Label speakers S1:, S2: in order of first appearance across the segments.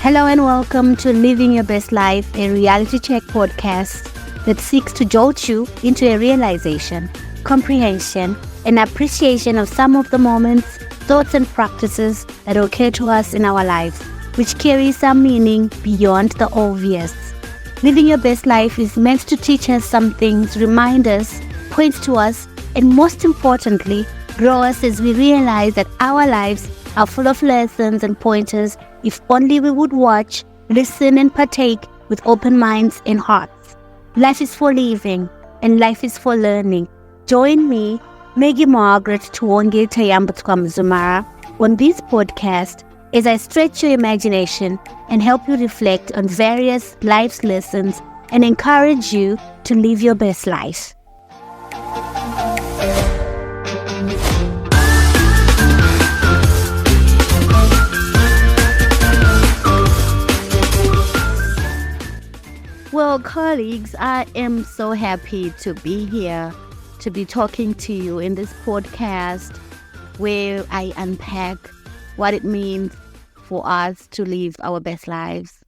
S1: Hello and welcome to Living Your Best Life, a reality check podcast that seeks to jolt you into a realization, comprehension, and appreciation of some of the moments, thoughts, and practices that occur to us in our lives, which carry some meaning beyond the obvious. Living Your Best Life is meant to teach us some things, remind us, point to us, and most importantly, grow us as we realize that our lives are full of lessons and pointers if only we would watch, listen, and partake with open minds and hearts. Life is for living and life is for learning. Join me, Maggie Margaret Tuonge Tayambutskwamzumara, on this podcast as I stretch your imagination and help you reflect on various life's lessons and encourage you to live your best life. Well, colleagues, I am so happy to be here, to be talking to you in this podcast where I unpack what it means for us to live our best lives.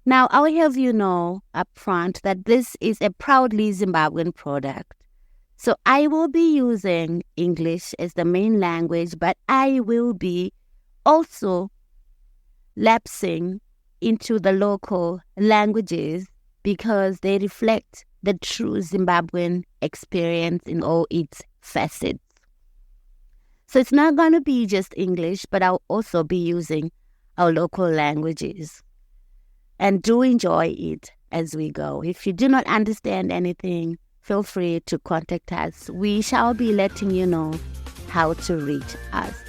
S1: Now, I will have you know up front that this is a proudly Zimbabwean product. So I will be using English as the main language, but I will be also lapsing into the local languages because they reflect the true Zimbabwean experience in all its facets. So it's not going to be just English, but I'll also be using our local languages. And do enjoy it as we go. If you do not understand anything, feel free to contact us. We shall be letting you know how to reach us.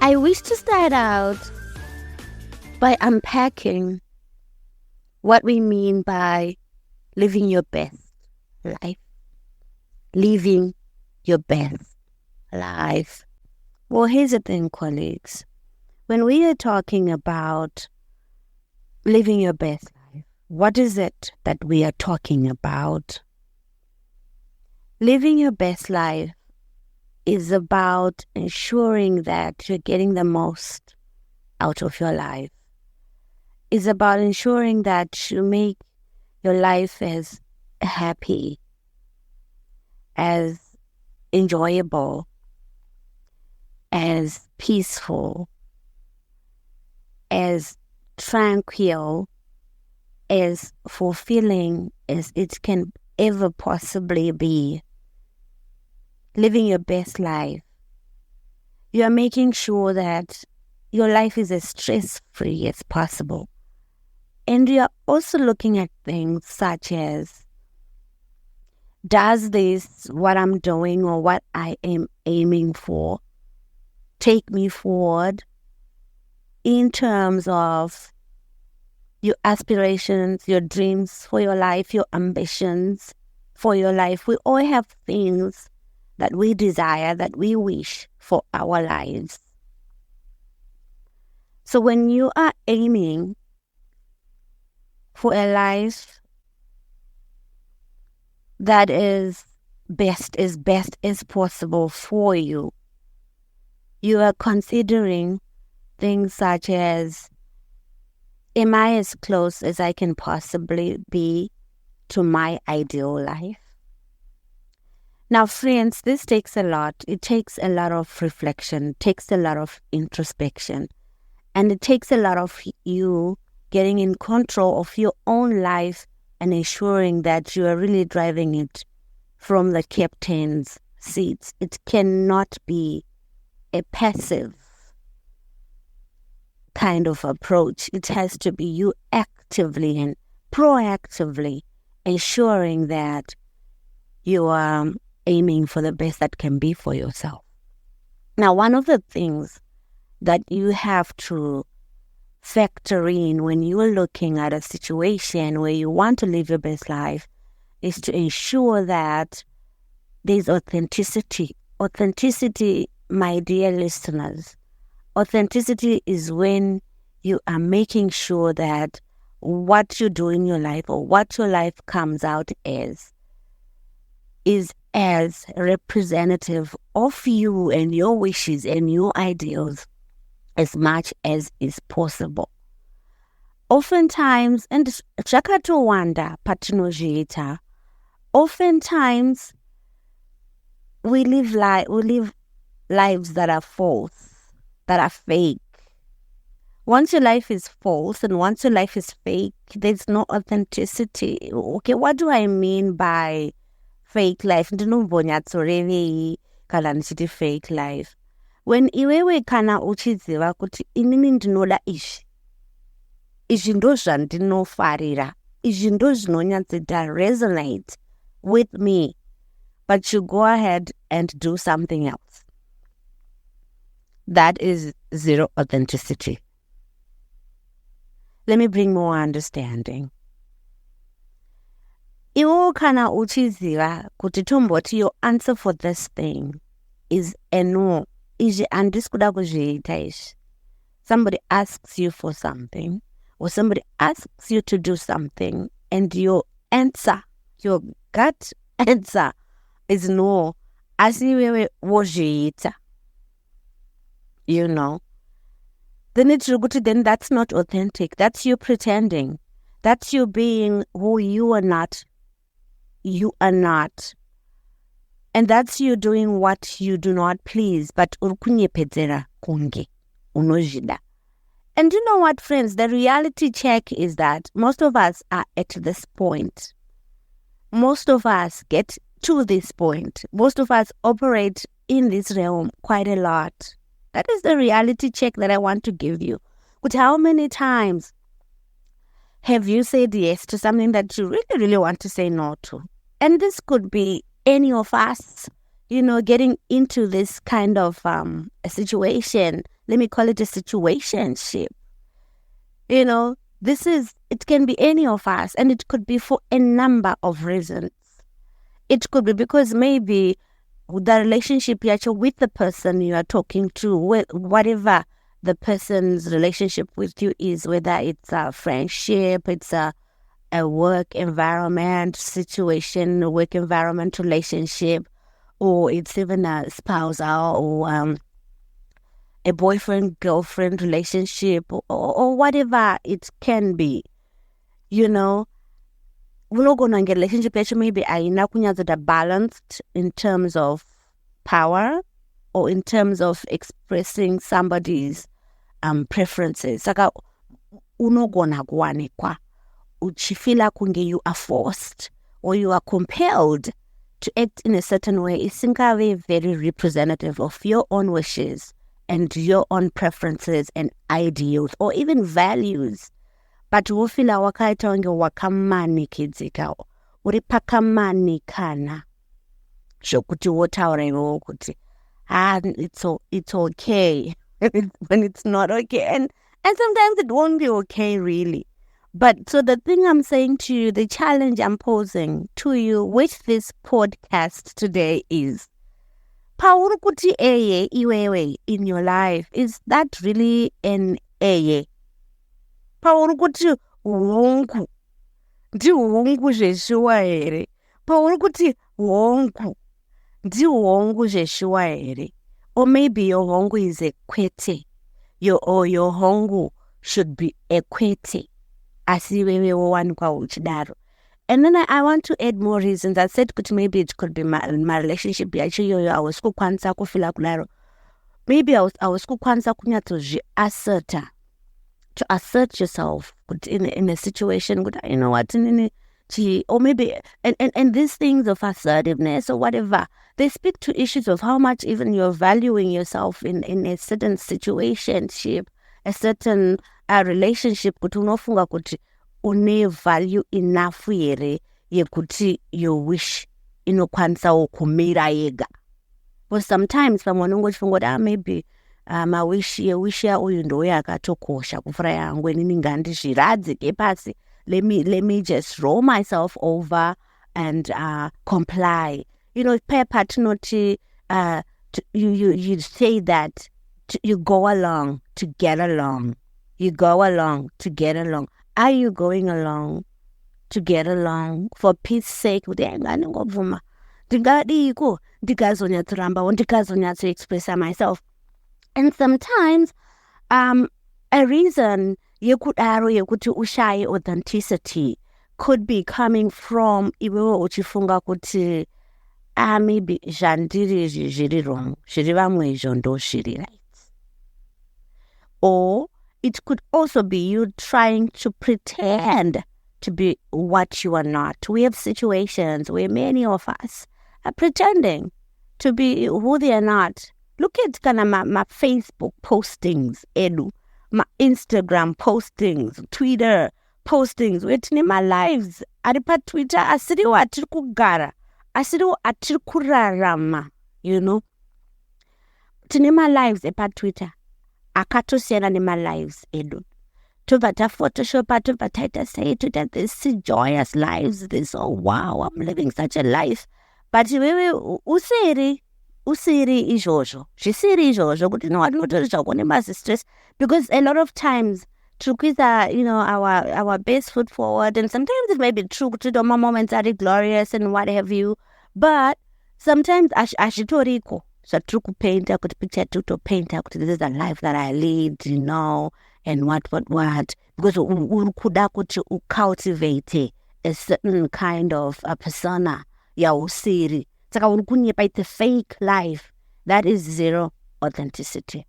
S1: I wish to start out by unpacking what we mean by living your best life. Living your best life. Well, here's the thing, colleagues. When we are talking about living your best life, what is it that we are talking about? Living your best life is about ensuring that you're getting the most out of your life. It's about ensuring that you make your life as happy, as enjoyable, as peaceful, as tranquil, as fulfilling as it can ever possibly be. Living your best life. You are making sure that your life is as stress-free as possible. And you are also looking at things such as, does this, what I'm doing or what I am aiming for, take me forward in terms of your aspirations, your dreams for your life, your ambitions for your life? We all have things that we desire, that we wish for our lives. So when you are aiming for a life that is best as possible for you, you are considering things such as, am I as close as I can possibly be to my ideal life? Now, friends, this takes a lot. It takes a lot of reflection, takes a lot of introspection, and it takes a lot of you getting in control of your own life and ensuring that you are really driving it from the captain's seat. It cannot be a passive kind of approach. It has to be you actively and proactively ensuring that you are aiming for the best that can be for yourself. Now, one of the things that you have to factor in when you are looking at a situation where you want to live your best life is to ensure that there's authenticity. Authenticity, my dear listeners, authenticity is when you are making sure that what you do in your life or what your life comes out as is as representative of you and your wishes and your ideals as much as is possible. Oftentimes, and zvakatowanda patinozviita, oftentimes we live lives that are false, that are fake. Once your life is false and once your life is fake, there's no authenticity. Okay, what do I mean by fake life? Ndinombonyatsorevei kana ndichiti fake life. When iwewe kana uchiziva kuti inini ndinoda izvi ndo zvandinofarira, izvi ndo zvinonyatsita resonate with me, but you go ahead and do something else, that is zero authenticity. Let me bring more understanding. Iwo kana uchiziva kuti tomboti your answer for this thing is a no. Izvi handisi kuda kuzviita izvi. Somebody asks you for something, or somebody asks you to do something, and your answer, your gut answer is no. Asi wewe wozviita. You know. Then that's not authentic. That's you pretending. That's you being who you are not. You are not. And that's you doing what you do not please, but urikunyepedzera kunge unozvida. And you know what, friends? The reality check is that most of us are at this point. Most of us get to this point. Most of us operate in this realm quite a lot. That is the reality check that I want to give you. But how many times have you said yes to something that you really, really want to say no to? And this could be any of us, getting into this kind of a situation. Let me call it a situationship. It can be any of us, and it could be for a number of reasons. It could be because maybe the relationship you're with the person you are talking to, whatever the person's relationship with you is, whether it's a friendship, it's a work environment situation, a work environment relationship, or it's even a spousal or a boyfriend-girlfriend relationship, or whatever it can be, unogona relationship yacho maybe haina kunyatsota balanced in terms of power or in terms of expressing somebody's preferences. Saka unogona kuwanikwa uchifila kunge you are forced or you are compelled to act in a certain way. Isingave very representative of your own wishes and your own preferences and ideals or even values. But wofila wakaita wange wakamanikidzika, uri pakamanikana, zvokuti wotaura iwewo kuti it's okay when it's not okay, and sometimes it won't be okay really. But so the thing I'm saying to you, the challenge I'm posing to you with this podcast today is, pauri kuti eye iwewe in your life, is that really an eye? Pauri kuti hongu ndihongu zveshuwa here? Pauri kuti hongu ndihongu zveshuwa here? Or maybe your hongu is a kwete. Your hongu should be a kwete. Asi wewe wowanikwa uchidaro. And then I want to add more reasons. I said maybe it could be my relationship yacho yoyo I was kukwanisa kufila kudaro. Maybe I was kukwanisa kunyatsozviasserta. To assert yourself in a situation, you know what, or maybe, and these things of assertiveness or whatever, they speak to issues of how much even you're valuing yourself in a certain situationship, a certain relationship, kuti unofunga kuti une value enough here yekuti your wish inokwanisa kumira yega. But sometimes someone ungochifunga maybe mawish uyu ndoyo akatokosha kufura yangu inini ngandizviradzike pasi, let me just roll myself over and comply. Patinoti you say that you go along to get along. You go along to get along. Are you going along to get along for peace sake? ndingadiko ndikazonyatsoramba ndikazonyatsoexpressa myself. And sometimes a reason yekudaro yekuti ushaye authenticity could be coming from iwewe uchifunga kuti maybe zvandiri izvi zviri wrong, zviri vamwe izvo ndo zviri right. Or it could also be you trying to pretend to be what you are not. We have situations where many of us are pretending to be who they are not. Look at kind of my Facebook postings, my Instagram postings, Twitter postings, wetine my lives. Aripa Twitter, asiriwo atiri kugara, asiriwo atiri kurarama, you know. Tine my lives epa Twitter, akatosiyana nema lives edu. Tobva tafotoshopa, tobva taita say Twitter, this joyous lives, this, oh wow, I'm living such a life. But wewe usiri izvozvo, zvisiri izvozvo kuti notori zvakone basi stress, because a lot of times trukuisa, you know, our best foot forward, and sometimes it may be true kuti doma moments are glorious and what have you, but sometimes azvitoriko zvatiri kupainta kuti picture titopainta kuti this is the life that I lead, you know, and what, because uri kuda kuti ucultivate a certain kind of a persona yausiri. Saka uri kunyepa, it's a fake life. That is zero authenticity.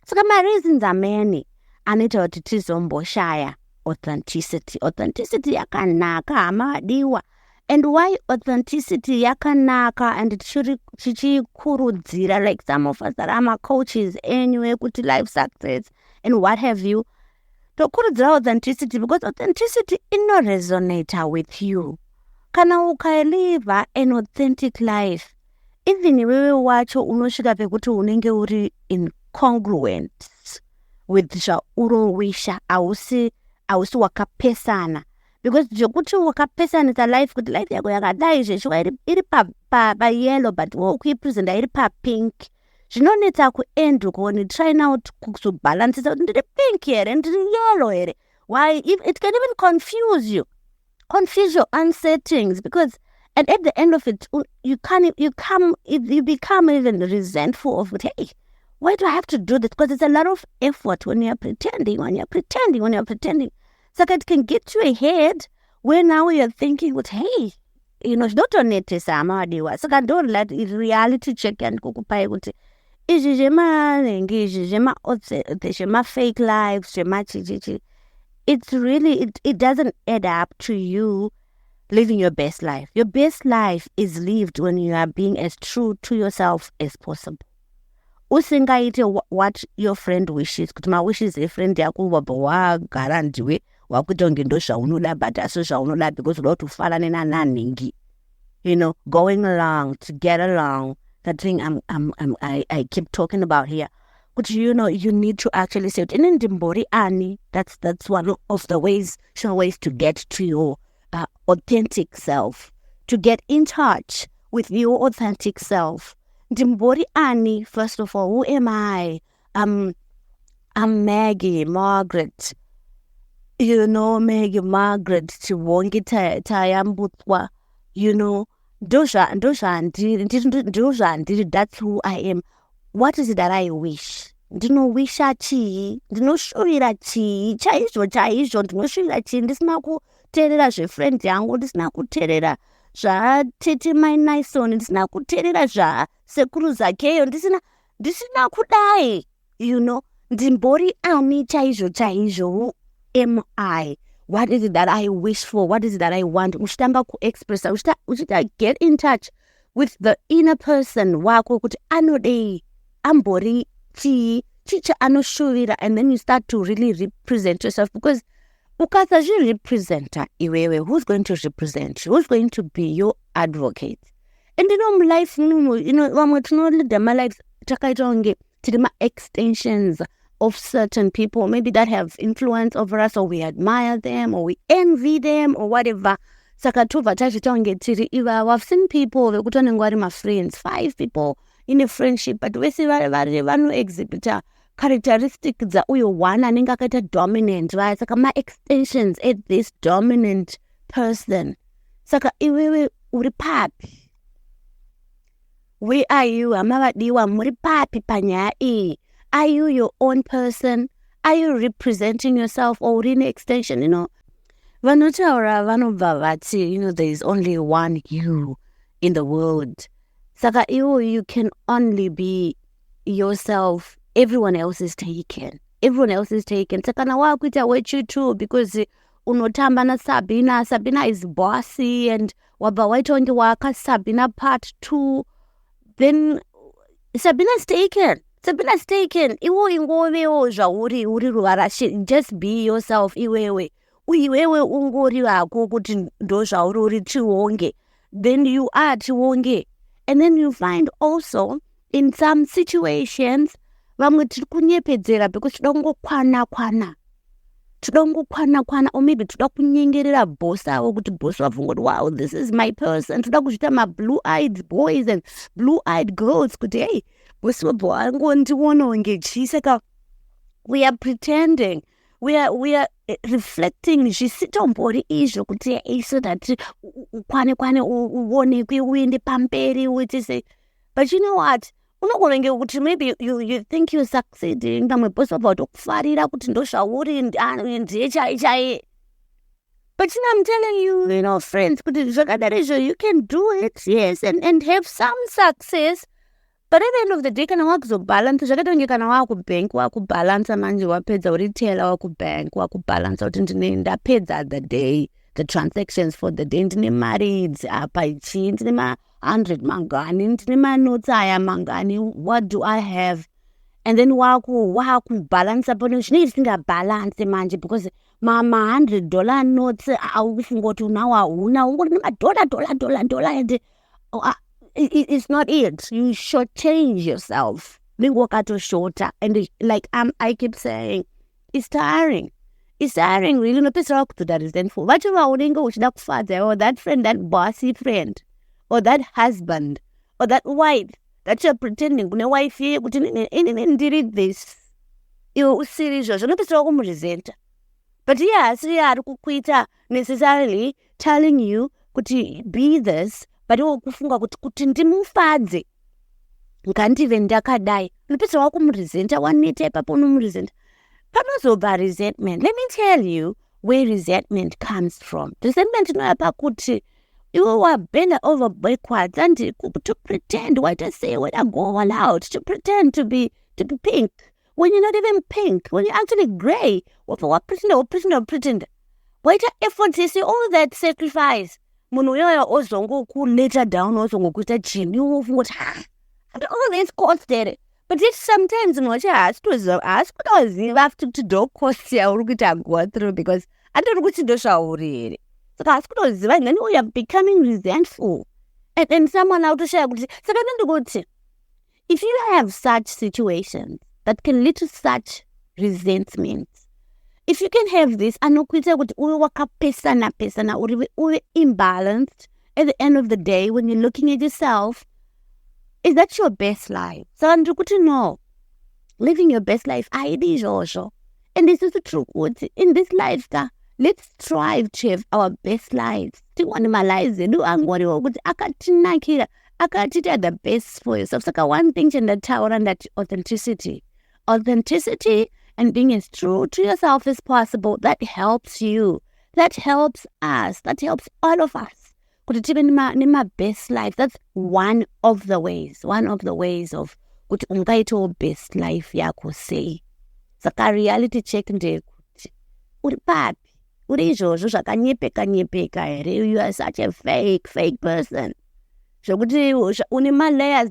S1: Saka my reasons are many. Anoita kuti tizomboshaya authenticity. Authenticity yakanaka hamadiwa. And why authenticity yakanaka and chichikurudzira, like some of us that are coaches anyway, kuti life success and what have you. Tokurudzira authenticity because authenticity inoresonate with you. Kana ukaliva an authentic life, even wewe wacho unosvika pekuti unenge uri incongruent with zvaurowisa, hausi wakapesana. Because zvokuti wakapesanisa life kuti life yako yakadai zveshuwa iri pa-yellow but wokuipresenta iri pa-pink, zvinonetsa kuend ukoni try now kuzobalansisa kuti ndiri pink here ndiri yellow here. Why? It can even confuse your unsettings, because and at the end of it you become even resentful of it. Hey, why do I have to do this? Because it's a lot of effort when you're pretending. So it can get you ahead where now you're thinking, hey, you know, don't donate samadiwa. So don't let reality check and kukupai kuti izvi zvema fake lives, it's really, it doesn't add up to you living your best life. Your best life is lived when you are being as true to yourself as possible. Usingaite what your friend wishes. Kuti ma wishes a friend yako wagara ndiwe wakuita ndo zvaunoda but aso zvaunoda because unoda kuti ufanane naningi. You know, going along to get along. That thing I keep talking about here. But you know, you need to actually say it. That's one of the ways to get to your authentic self, to get in touch with your authentic self. Ndimbori ani, first of all, who am I? I'm Maggie Margaret. You know, Maggie Margaret Chiwongi Tayambutwa. You know, Dosha, that's who I am. What is it that I wish? Ndinowisha chii, ndinoshuvira chii, chaizvo, ndinoshuvira chii, ndisina kuteerera zvefriend yangu, ndisina kuteerera zvatete mainisoni, ndisina kuteerera zvasekuru zakeyo, ndisina kudai, you know, ndimbori ani chaizvo, who am I? What is it that I wish for? What is it that I want? Uchitamba kuexpressa, uchita get in touch with the inner person wako kuti anodei, ambori chii, chicha anoshuvira, and then you start to really represent yourself, because ukasazvirepresenta iwewe, who's going to represent you? Who's going to be your advocate? And you know, life, you know, vamwe tinolida malives takaita kunge tiri ma-extensions of certain people, maybe that have influence over us, or we admire them, or we envy them, or whatever. Saka tobva tazviita kunge tiri ivavo. I've seen people vekuti vanenge vari ma-friends, 5 people in a friendship, but vese vano-exhibita characteristic dzauyo one anenge akaita dominant, right? Saka ma-extensions at this dominant person. Saka iwewe uri papi? Where are you? Amavadiwa muri papi panyaya iyi. Are you your own person? Are you representing yourself or in extension, Vanotaura vanobva vati, there is only one you in the world. Saka you can only be yourself. Everyone else is taken. Saka na wakuita wechu too because unotamba na Sabina. Sabina is bossy and wabva waita nge waka Sabina part 2. Then Sabina's taken. Iwo ingovewo zvauri uri ruvarashi. Just be yourself iwewe. Iwewe ungori wako kuti ndo zvauri uri chihonge. Then you are chihonge. And then you find also in some situations vamwe tiri kunyepedzera because toda kungokwana or maybe toda kunyengerera boss avo kuti boss vabvungoti wow, this is my person. Toda kuzvita ma-blue-eyed boys and blue-eyed girls kuti hey, boss wabvo angondiwonawo ngechi. Saka we are pretending, we are reflecting zvisitombori izvo kuti so that ukwane uonekwe uende pamberi wetise. But you know what? Unogona kuti maybe you think you're succeeding, pamwe boss wabva kutokufarira kuti ndo zvauri ndiye chai. But I'm telling you, friends, kuti zvakadarizvo you can do it, yes, and have some success. But at the end of the day, kana wakuzobalance, zvakatonge kana wakubank, wakubalance manje wapedza uritela wakubank, wakubalance kuti ndapedza the day, the transactions for the day, ndine mari idzi apa ichi, ndine ma 100 mangani, ndine manotsi aya mangani, what do I have? And then wakubalance pano zvinenge zvisingabalance manje because ma $100 notes aufunga kuti unawo hauna, ungori dollar and it's not it. You shortchange yourself. Shorter. And like I keep saying, it's tiring. Really. No pesa to that is then for. What you are father or that friend, that bossy friend, or that husband, or that wife that you're pretending. Wife here, did this. You serious. No pesa resent. But yes, necessarily telling you could be this. But kufunga kuti ndimufadze ngandive ndakadai unopedza wakumresenta waneta ipapo unomuresenta panozobva resentment. Let me tell you where resentment comes from. Resentment inouya pakuti iwe wabend over backwards and to pretend what I say when I go all out, to pretend to be pink when you're not even pink, when you're actually grey. What pretend waita efforts, you see all that sacrifice. Munhu uyoyo ozongo ku-later down ozongokuita chini ufunga kuti all this costed. But yet sometimes haasi kutoziva kuti ndo cost yauri kuita go through because andori kuti ndo zvauri here. Saka haasi kutoziva and then we are becoming resentful and someone autoshaya kuti saka ndikuti if you have such situations that can lead to such resentment, if you can have this, anokuita kuti uwe wakapesana uwe imbalanced at the end of the day when you're looking at yourself, is that your best life? So ndikuti no, living your best life aidi izvozvo. And this is the truth. In this life, let's strive to have our best lives. Tiwane malives edu angoriwa kuti akatinakira, akatita the best for yourself. Saka one thing chandataura that authenticity and being as true to yourself as possible, that helps you, that helps us, that helps all of us. Kuti tive nima best life. That's one of the ways of kuti ungaitawo best life yako sei. Saka reality check ndekuti uri papi, uri izvozvo zvakanyepeka here, you are such a fake person. Zvokuti une ma-layers,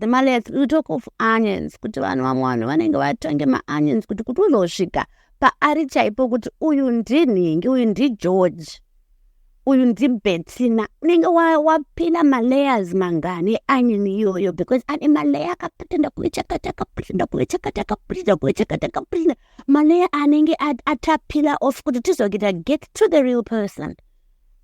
S1: we talk of onions, kuti vanhu vanenge vatonge ma-onions kuti uzosvika paari chaipo kuti uyu ndinhingi, uyu ndigeorge, uyu ndibetsina, unenge wapila ma-layers mangani eonion iyoyo because ane malayer akapinda kuchakataka, malayer anenge atapila off kuti tizogita get to the real person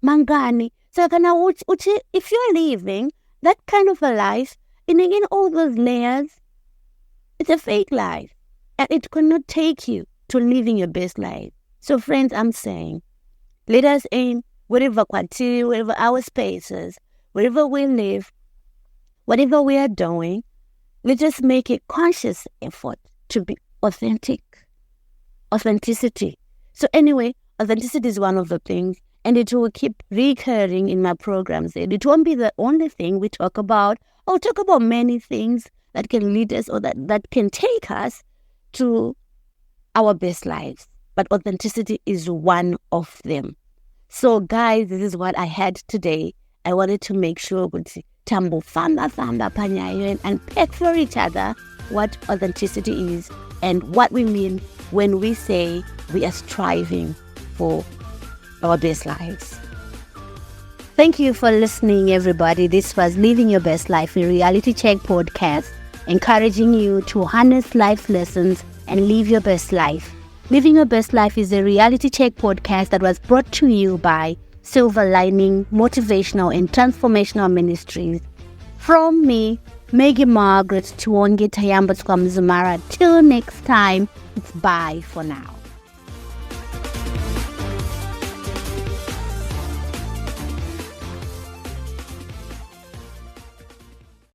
S1: mangani. So kana uchi if you're living that kind of a life, in all those layers, it's a fake life. And it cannot take you to living your best life. So friends, I'm saying, let us aim wherever our spaces, wherever we live, whatever we are doing, let's just make a conscious effort to be authentic. Authenticity. So anyway, authenticity is one of the things, and it will keep recurring in my programs. It won't be the only thing we talk about. I'll talk about many things that can lead us or that can take us to our best lives. But authenticity is one of them. So guys, this is what I had today. I wanted to make sure Tambo famba panyayo and unpack for each other what authenticity is and what we mean when we say we are striving for our best lives. Thank you for listening, everybody. This was Living Your Best Life, a reality check podcast, encouraging you to harness life lessons and live your best life. Living Your Best Life is a reality check podcast that was brought to you by Silver Lining Motivational and Transformational Ministries. From me, Maggie Margaret Tuonge Tayamba Skwamzumara. Till next time, it's bye for now.